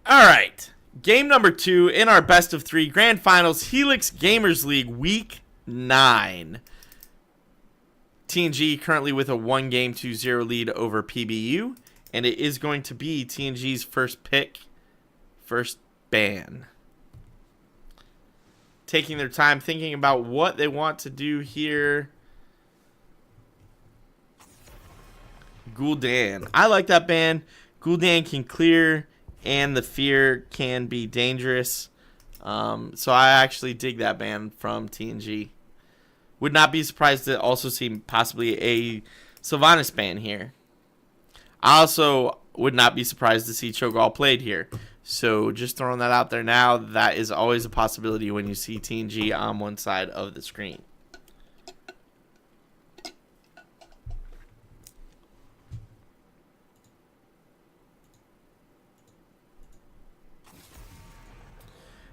All right. Game number 2 in our best of 3 grand finals, Helix Gamers League Week 9. TNG currently with a 1-game 2-0 lead over PBU, and it is going to be TNG's first pick, first ban. Taking their time thinking about what they want to do here. Gul'dan. I like that ban. Gul'dan can clear, and the fear can be dangerous. So I actually dig that ban from TNG. Would not be surprised to also see possibly a Sylvanas ban here. I also would not be surprised to see Cho'Gall played here. So just throwing that out there now, that is always a possibility when you see TNG on one side of the screen.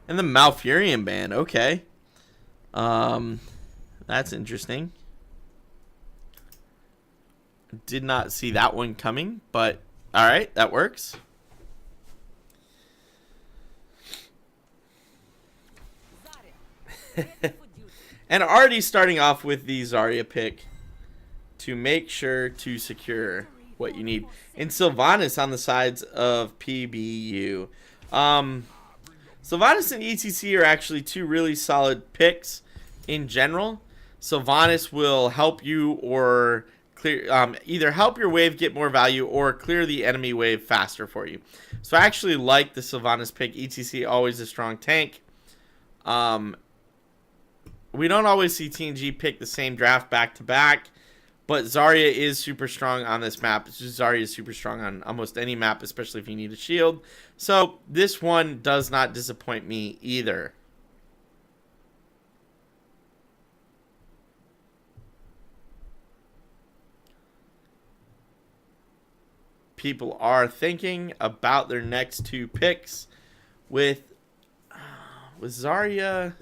And the Malfurion ban, okay. That's interesting. Did not see that one coming, but alright, that works. And already starting off with the Zarya pick to make sure to secure what you need. And Sylvanas on the sides of PBU. Sylvanas and ETC are actually two really solid picks in general. Sylvanas will help you or clear, either help your wave get more value or clear the enemy wave faster for you. So I actually like the Sylvanas pick. ETC always a strong tank. We don't always see TNG pick the same draft back to back, but Zarya is super strong on this map. Zarya is super strong on almost any map, especially if you need a shield. So this one does not disappoint me either. People are thinking about their next two picks with Zarya.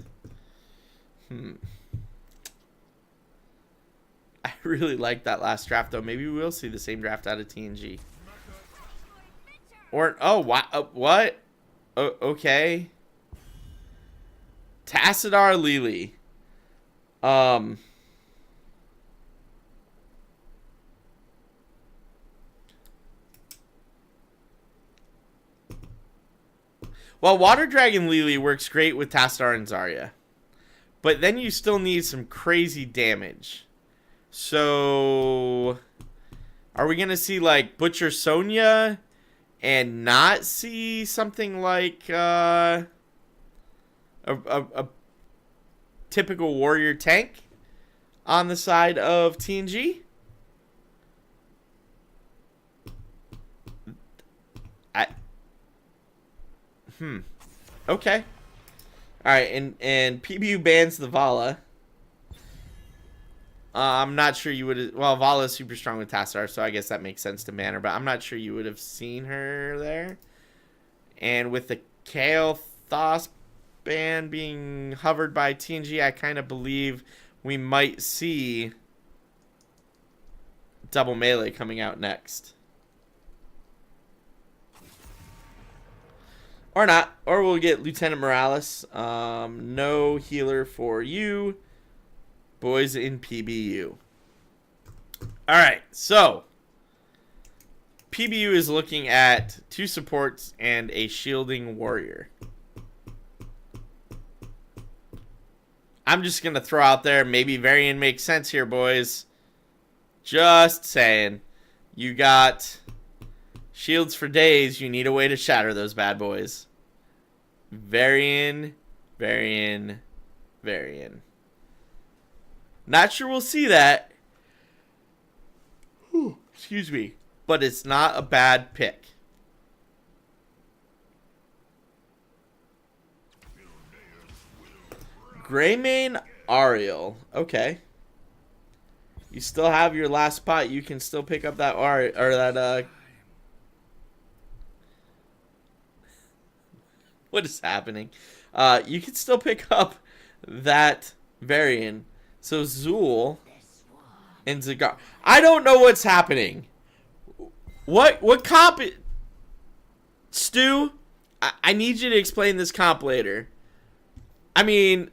I really like that last draft, though. Maybe we will see the same draft out of TNG. Or, oh, what? Okay. Tassadar Lily. Well, Water Dragon Lily works great with Tassadar and Zarya. But then you still need some crazy damage. So, are we going to see, like, Butcher Sonya and not see something like a typical warrior tank on the side of TNG? Okay. Alright, and PBU bans the Vala. I'm not sure you would... Well, Vala is super strong with Tassadar, so I guess that makes sense to ban her, but I'm not sure you would have seen her there. And with the Kale Thos ban being hovered by TNG, I kind of believe we might see Double Melee coming out next. Or not. Or we'll get Lieutenant Morales. No healer for you. Boys in PBU. Alright, so. PBU is looking at 2 supports and a shielding warrior. I'm just going to throw out there, maybe Varian makes sense here, boys. Just saying. You got... shields for days, you need a way to shatter those bad boys. Varian. Not sure we'll see that. Whew, excuse me. But it's not a bad pick. Greymane Ariel. Okay. You still have your last spot. You can still pick up that what is happening? You can still pick up that Varian. So Zool and Zagar. I don't know what's happening. What comp? Stu? I need you to explain this comp later. I mean,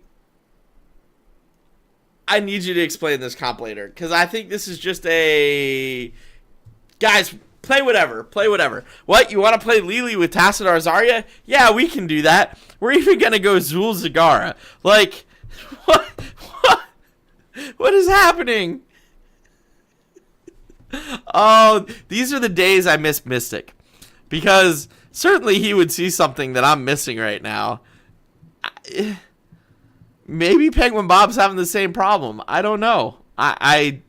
I need you to explain this comp later, because I think this is just a... Guys, play whatever. Play whatever. What? You want to play Lily with Tassadar Zarya? Yeah, we can do that. We're even going to go Zul Zagara. Like, what? What is happening? Oh, these are the days I miss Mystic. Because certainly he would see something that I'm missing right now. Maybe Penguin Bob's having the same problem. I don't know. I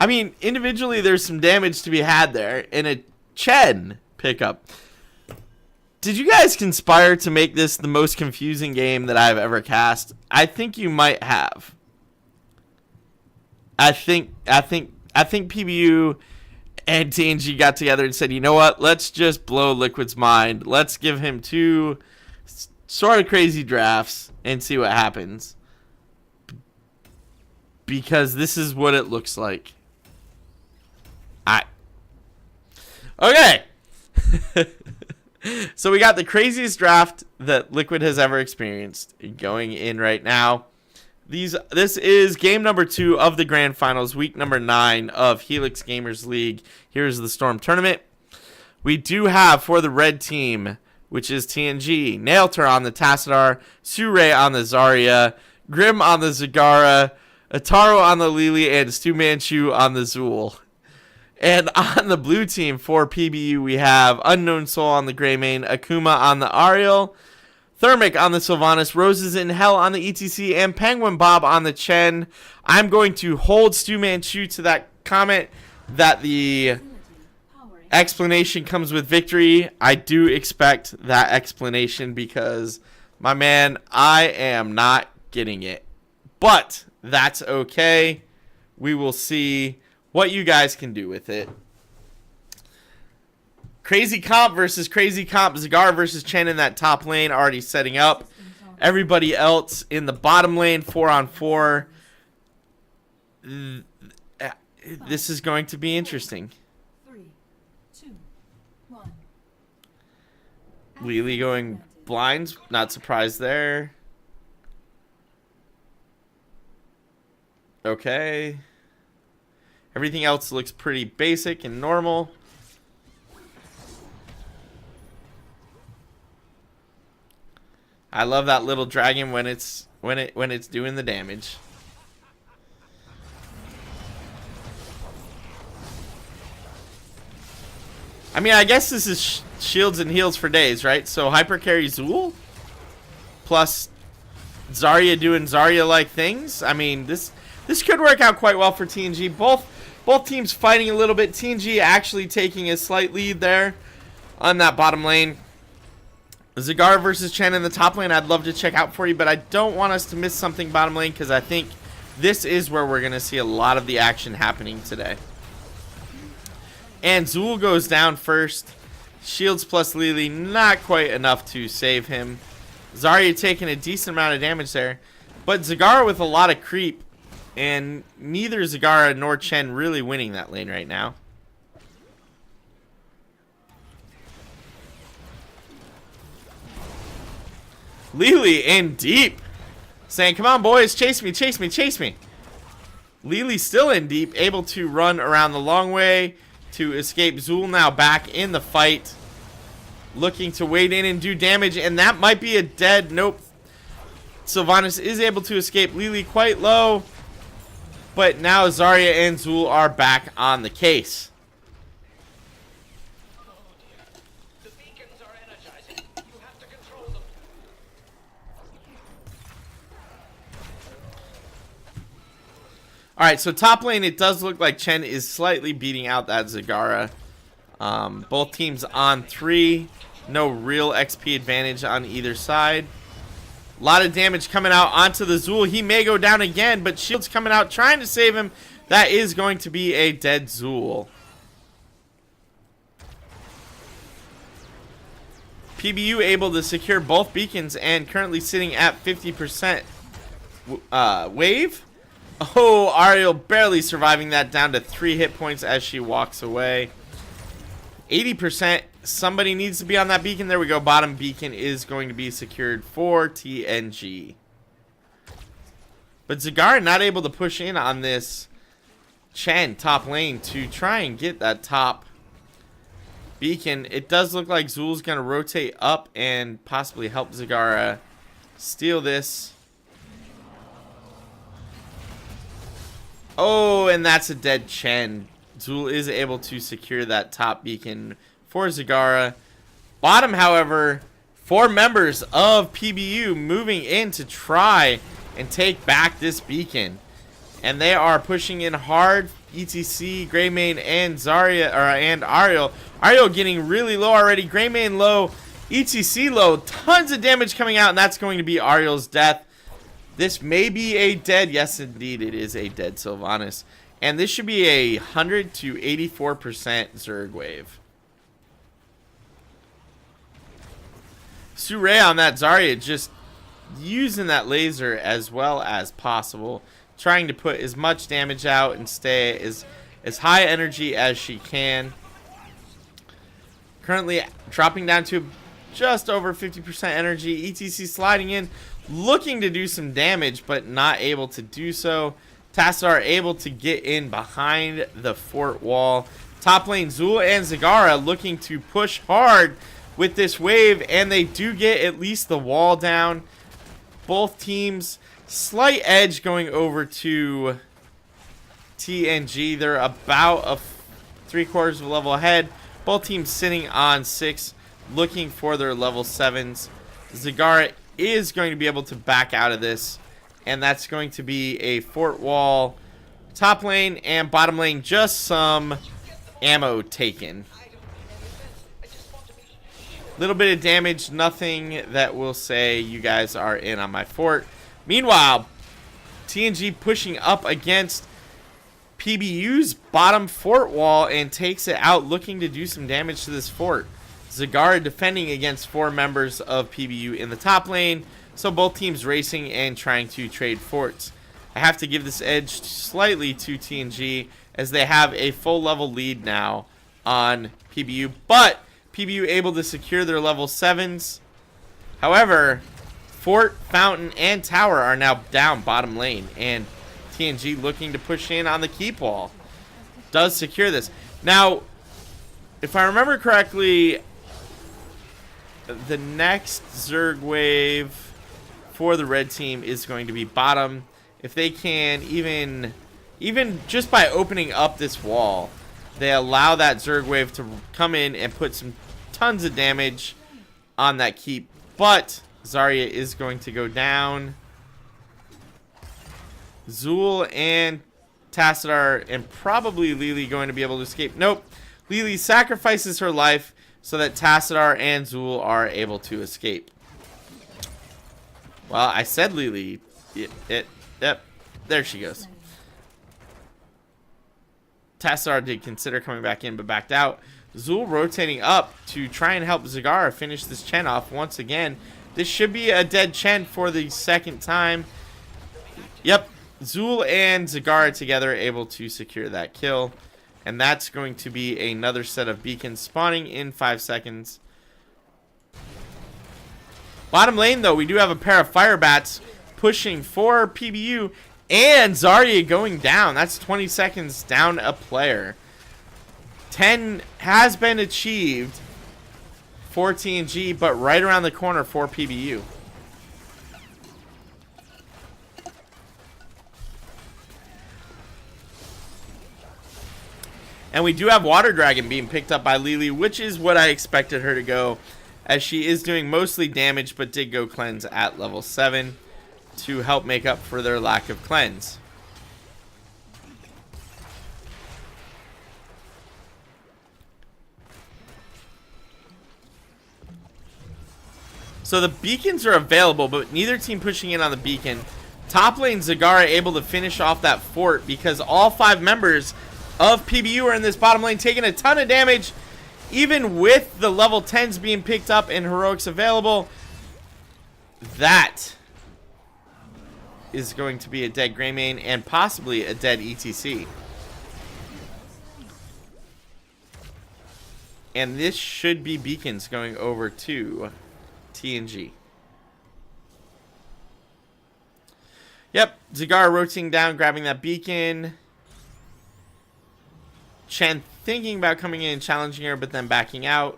mean, individually there's some damage to be had there in a Chen pickup. Did you guys conspire to make this the most confusing game that I've ever cast? I think you might have. I think PBU and TNG got together and said, you know what? Let's just blow Liquid's mind. Let's give him 2 sort of crazy drafts and see what happens. Because this is what it looks like. Okay. So we got the craziest draft that Liquid has ever experienced going in right now. This is game number 2 of the Grand Finals, week number 9 of Helix Gamers League. Here's the Storm Tournament. We do have for the red team, which is TNG, Nailter on the Tassadar, Sure on the Zarya, Grim on the Zagara, Ataro on the Lily, and Stu Manchu on the Zul. And on the blue team for PBU, we have Unknown Soul on the Greymane, Akuma on the Ariel, Thermic on the Sylvanas, Roses in Hell on the ETC, and Penguin Bob on the Chen. I'm going to hold Stu Manchu to that comment that the explanation comes with victory. I do expect that explanation because, my man, I am not getting it. But that's okay. We will see what you guys can do with it. Crazy Comp versus Crazy Comp. Zagar versus Chen in that top lane already setting up. Everybody else in the bottom lane, 4-on-4. This is going to be interesting. 3, 2, 1. Lily going blinds. Not surprised there. Okay. Everything else looks pretty basic and normal. I love that little dragon when it's doing the damage. I mean, I guess this is shields and heals for days, right? So hyper carry Zul plus Zarya doing Zarya-like things. I mean, this could work out quite well for TNG. Both teams fighting a little bit. TNG actually taking a slight lead there on that bottom lane. Zagar versus Chen in the top lane, I'd love to check out for you, but I don't want us to miss something bottom lane because I think this is where we're going to see a lot of the action happening today. And Zul goes down first. Shields plus Lily, not quite enough to save him. Zarya taking a decent amount of damage there. But Zagara with a lot of creep. And neither Zagara nor Chen really winning that lane right now. Lily in deep. Saying, come on boys, chase me, chase me, chase me. Lily still in deep, able to run around the long way to escape. Zul now back in the fight. Looking to wade in and do damage, and that might be a dead. Nope. Sylvanas is able to escape. Lily quite low. But now Zarya and Zul are back on the case. The beacons are energizing. You have to control them. Alright, so top lane, it does look like Chen is slightly beating out that Zagara. Both teams on 3. No real XP advantage on either side. A lot of damage coming out onto the Zul. He may go down again, but Shield's coming out trying to save him. That is going to be a dead Zul. PBU able to secure both beacons and currently sitting at 50% wave. Oh, Ariel barely surviving that, down to 3 hit points as she walks away. 80% somebody needs to be on that beacon. There we go. Bottom beacon is going to be secured for TNG. But Zagara not able to push in on this Chen top lane to try and get that top beacon. It does look like Zul's going to rotate up and possibly help Zagara steal this. Oh, and that's a dead Chen. Zul is able to secure that top beacon for Zagara. Bottom, however, 4 members of PBU moving in to try and take back this beacon. And they are pushing in hard. ETC, Greymane, and Zarya, and Ariel. Ariel getting really low already. Greymane low. ETC low. Tons of damage coming out, and that's going to be Ariel's death. This may be a dead. Yes, indeed, it is a dead Sylvanas. And this should be a 100 to 84% Zerg wave. Surrey on that Zarya, just using that laser as well as possible. Trying to put as much damage out and stay as high energy as she can. Currently dropping down to just over 50% energy. ETC sliding in, looking to do some damage, but not able to do so. Tassadar able to get in behind the fort wall. Top lane, Zul and Zagara looking to push hard with this wave, and they do get at least the wall down. Both teams, slight edge going over to TNG. They're about a 3/4 of a level ahead. Both teams sitting on 6, looking for their level 7s. Zagara is going to be able to back out of this, and that's going to be a fort wall top lane, and bottom lane just some ammo taken. Little bit of damage, nothing that will say you guys are in on my fort. Meanwhile, TNG pushing up against PBU's bottom fort wall and takes it out, looking to do some damage to this fort. Zagara defending against 4 members of PBU in the top lane, so both teams racing and trying to trade forts. I have to give this edge slightly to TNG as they have a full level lead now on PBU, but PBU able to secure their level 7s. However, Fort, Fountain, and Tower are now down bottom lane, and TNG looking to push in on the keep wall. Does secure this. Now, if I remember correctly, the next Zerg wave for the red team is going to be bottom. If they can, even just by opening up this wall, they allow that Zerg wave to come in and put some tons of damage on that keep. But Zarya is going to go down. Zul and Tassadar and probably Lily going to be able to escape. Nope. Lily sacrifices her life so that Tassadar and Zul are able to escape. Well, I said Lily. Yep. There she goes. Tassadar did consider coming back in, but backed out. Zul rotating up to try and help Zagara finish this Chen off once again. This should be a dead Chen for the second time. Yep. Zul and Zagara together able to secure that kill. And that's going to be another set of beacons spawning in 5 seconds. Bottom lane, though, we do have a pair of fire bats pushing for PBU. And Zarya going down. That's 20 seconds down a player. 10 has been achieved for TNG, but right around the corner for PBU. And we do have Water Dragon being picked up by Lily, which is what I expected her to go, as she is doing mostly damage, but did go cleanse at level 7 to help make up for their lack of cleanse. So the beacons are available, but neither team pushing in on the beacon. Top lane, Zagara able to finish off that fort because all 5 members of PBU are in this bottom lane, taking a ton of damage, even with the level 10s being picked up and heroics available. That is going to be a dead Greymane and possibly a dead ETC. And this should be beacons going over to TNG. Yep, Zagara rotating down, grabbing that beacon. Chen thinking about coming in and challenging her, but then backing out.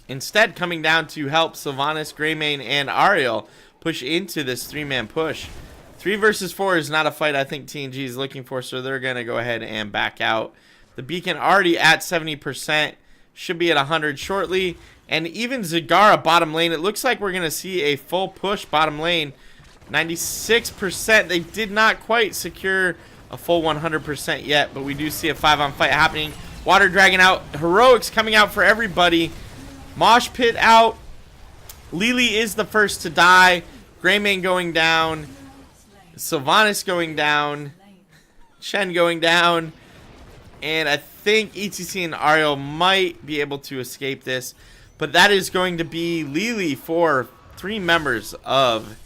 Instead, coming down to help Sylvanas, Greymane, and Ariel push into this three-man push. 3 versus 4 is not a fight I think TNG is looking for, so they're going to go ahead and back out. The beacon already at 70%. Should be at 100 shortly. And even Zagara bottom lane, it looks like we're going to see a full push bottom lane. 96%. They did not quite secure a full 100% yet, but we do see a 5-on fight happening. Water Dragon out. Heroics coming out for everybody. Mosh Pit out. Lily is the first to die. Greymane going down. Sylvanas going down. Chen going down. And I think ETC and Ariel might be able to escape this. But that is going to be Lily for 3 members of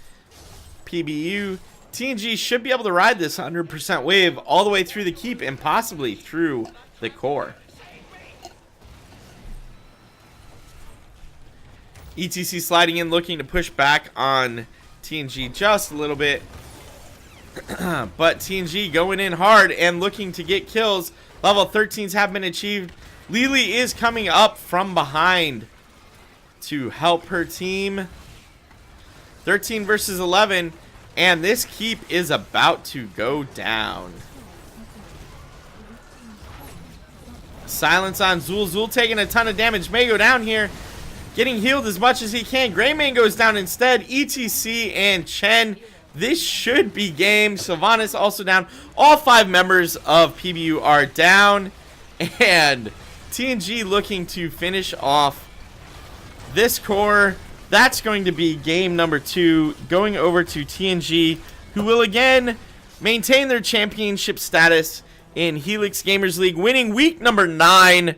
PBU. TNG should be able to ride this 100% wave all the way through the keep and possibly through the core. ETC sliding in, looking to push back on TNG just a little bit. But TNG going in hard and looking to get kills. Level 13s have been achieved. Lily is coming up from behind to help her team. 13 versus 11. And this keep is about to go down. Silence on Zul. Zul taking a ton of damage. May go down here. Getting healed as much as he can. Greymane goes down instead. ETC and Chen. This should be game. Sylvanas also down. All 5 members of PBU are down. And TNG looking to finish off this core. That's going to be game number 2. Going over to TNG, who will again maintain their championship status in Helix Gamers League, winning week number 9.